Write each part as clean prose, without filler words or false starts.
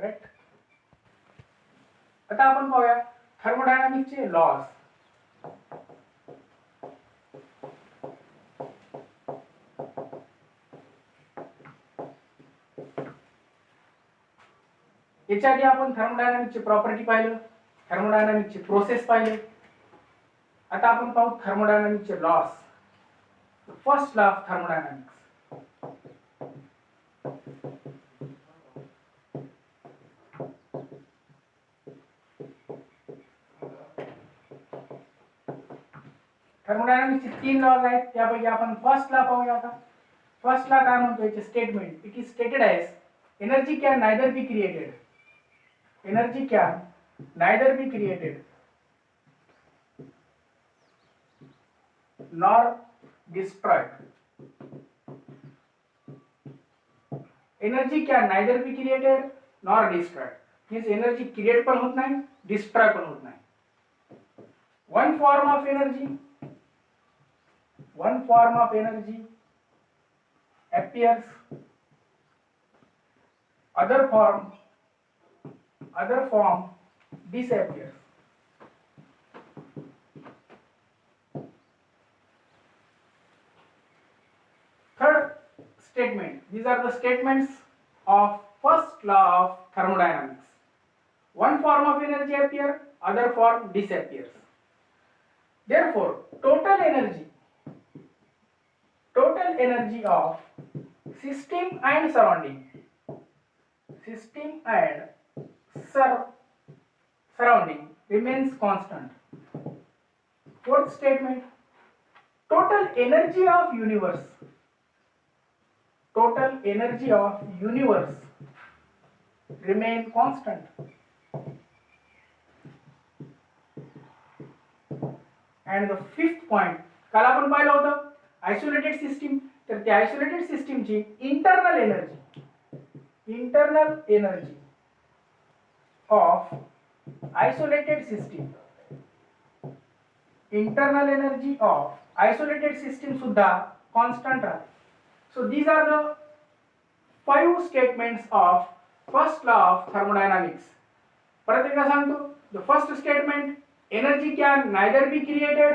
Correct. आता आपण पाहूया थर्मोडायनामिक्सचे लॉज. याच्या आधी आपण थर्मोडायनामिक्सची प्रॉपर्टी पाहिलं, थर्मोडायनामिक्सची प्रोसेस पाहिले. आता आपण पाहू थर्मोडायनामिक्सचे laws. First law of thermodynamics. थर्मोडायनामिक्सचे 3 लॉज आहेत, त्यापैकी आपण फर्स्ट लॉ पाहूया. आता फर्स्ट लॉ काय म्हणतो, याचे statement. It is stated as energy can neither be created, energy can neither be created nor destroyed. Energy can neither be created nor destroyed. Means energy create पण होत नाही, destroy पण होत नाही. One form of energy appears, other form disappears. Third statement. These are the statements of first law of thermodynamics. One form of energy appears, other form disappears. Therefore, total energy of system and surrounding remains constant. Fourth statement. Total energy of universe remain constant. And the fifth point, काल आपण पाहिलं होतं isolated system. तर त्या isolated सिस्टीमची internal energy of isolated system सुद्धा constant राहते. So these are the 5 statements of first law of thermodynamics. परत एकदा सांगतो. The first statement, energy can neither be created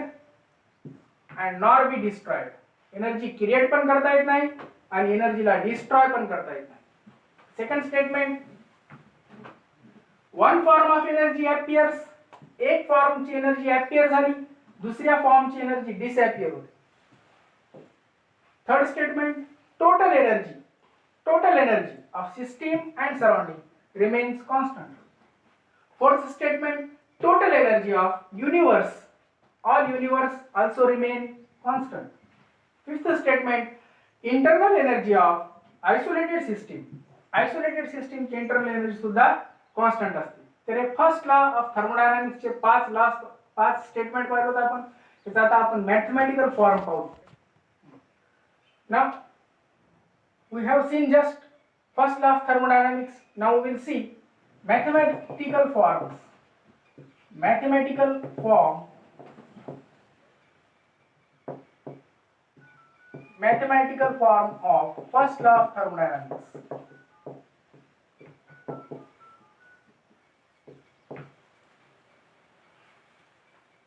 and nor be destroyed. Energy create पण करता येत नाही आणि एनर्जीला डिस्ट्रॉय पण करता येत नाही. Second statement, one form of energy appears, एक फॉर्मची एनर्जी अपीयर झाली, दुसऱ्या फॉर्मची एनर्जी डिसअपियर होते. Third statement, total energy of system and surrounding remains constant. Fourth statement, total energy of all universe also remain constant. Fifth statement, internal energy of isolated system ची internal energy सुद्धा constant असते. तर हे first law of thermodynamics चे 5 statement पाहिले होते आपण. त्याचा आता आपण मॅथमॅटिकल फॉर्म पाहू. Now we have seen just first law of thermodynamics. Now we will see mathematical form of first law of thermodynamics.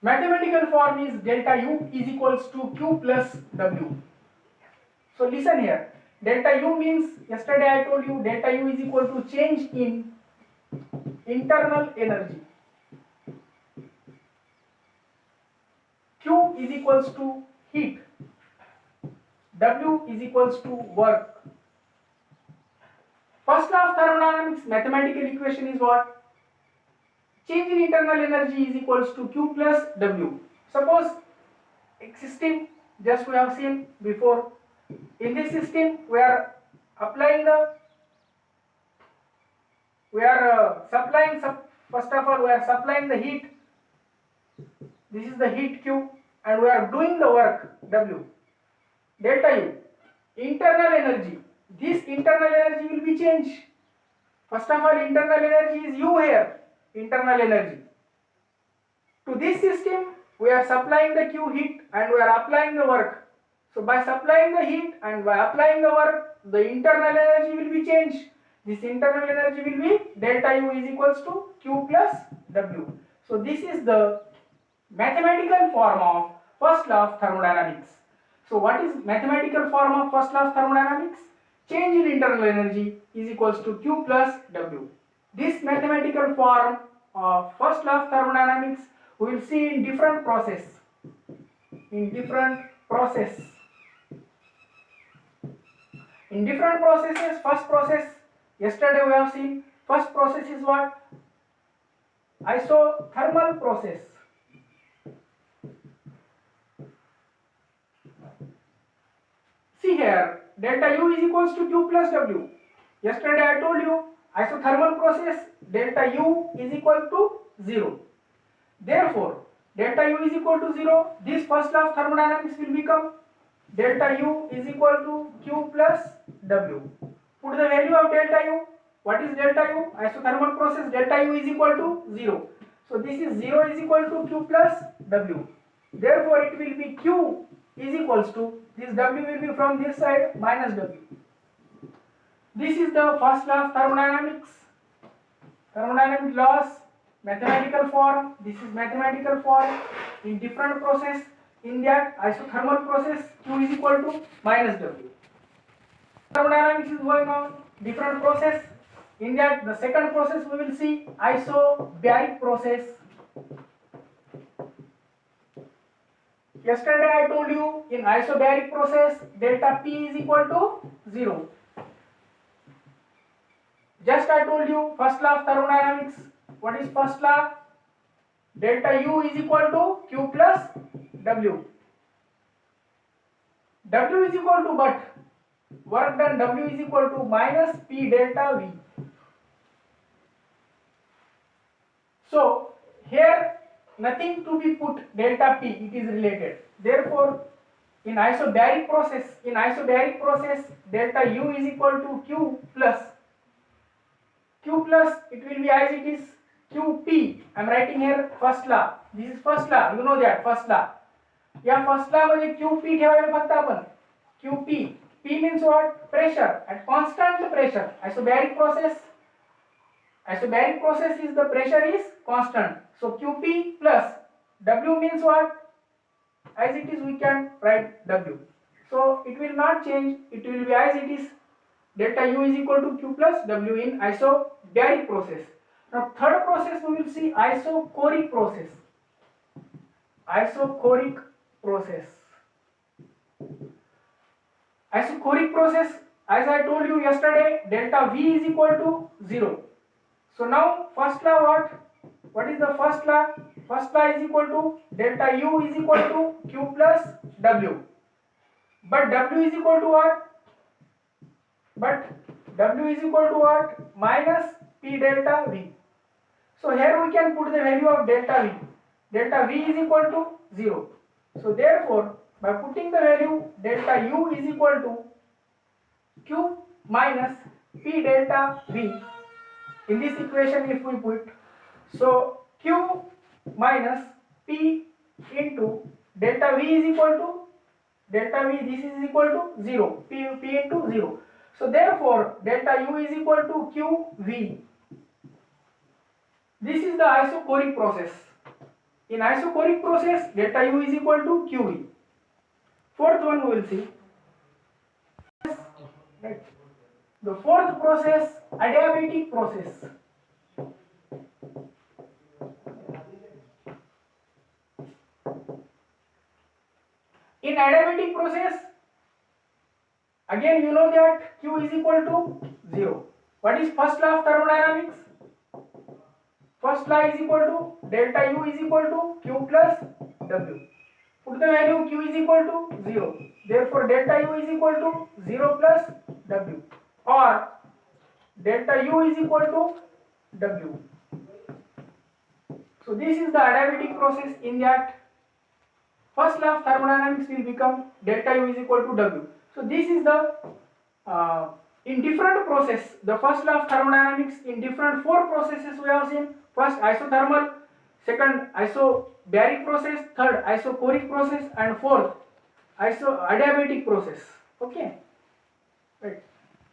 Mathematical form is delta U is equals to Q plus W. So listen here. Delta U means, yesterday I told you, delta U is equal to change in internal energy. Q is equals to heat. W is equals to work. First law of thermodynamics mathematical equation is what? Change in internal energy is equals to Q plus W. Suppose system, just we have seen before. In this system, we are supplying the heat. This is the heat Q, and we are doing the work W. Delta U, internal energy. This internal energy will be changed. First of all, internal energy is U here. Internal energy. To this system, we are supplying the Q heat and we are applying the work. So by supplying the heat and by applying the work, the internal energy will be changed. this internal energy will be delta U is equals to Q plus W. So this is the mathematical form of first law of thermodynamics. So what is mathematical form of first law of thermodynamics? Change in internal energy is equals to Q plus W. This mathematical form of first law of thermodynamics we will see in different process. In different processes, first process, yesterday we have seen, first process is what? Isothermal process. See here, delta U is equals to Q plus W. Yesterday I told you, isothermal process, delta U is equal to 0. Therefore, delta U is equal to 0, this first law of thermodynamics will become delta U is equal to Q plus W. Put the value of delta U. What is delta U? Isothermal process, delta U is equal to 0. So this is 0 is equal to Q plus W. Therefore it will be Q is equals to, this W will be from this side minus W. This is the first law of thermodynamics. Thermodynamic laws, mathematical form. This is mathematical form in different process. In that isothermal process, Q is equal to minus W. Thermodynamics is going on, different process. In that the second process we will see isobaric process. Yesterday I told you in isobaric process delta P is equal to 0. Just I told you first law of thermodynamics. What is first law? Delta U is equal to Q plus W. W is equal to but work done, W is equal to minus P delta V. So here nothing to be put, delta P, it is related. Therefore in isobaric process, delta U is equal to Q plus it will be as it is QP. I am writing here first law. This is first law, you know that first law. या first law मध्ये QP ठेवायला फक्त आपण QP. P means what? Pressure at constant pressure. Isobaric process is the pressure is constant. So QP plus W means what? As it is we can write W. So it will not change. It will be as it is. Delta U is equal to Q plus W in isobaric process. Now third process we will see isochoric process. Isochoric process, as I told you yesterday, delta V is equal to 0. So now first law what? What is the first law? First law is equal to delta U is equal to Q plus W. But W is equal to what? Minus P delta V. So here we can put the value of delta V. Delta V is equal to 0. So therefore, by putting the value delta U is equal to Q minus P delta V, in this equation if we put, so Q minus P into delta V is equal to, delta V this is equal to 0, P into 0. So therefore, delta U is equal to QV. This is the isochoric process. In isochoric process, delta U is equal to QV. Fourth one we will see. Right. The fourth process, adiabatic process. In adiabatic process, again you know that Q is equal to 0. What is first law of thermodynamics? First law is equal to delta U is equal to Q plus W. Put the value Q is equal to 0. Therefore delta U is equal to 0 plus W, or delta U is equal to W. So this is the adiabatic process. In that first law of thermodynamics will become delta U is equal to W. So this is the in different process, the first law of thermodynamics in different 4 processes we have seen. First isothermal, second isobaric process, third isochoric process, and fourth adiabatic process. Okay, right.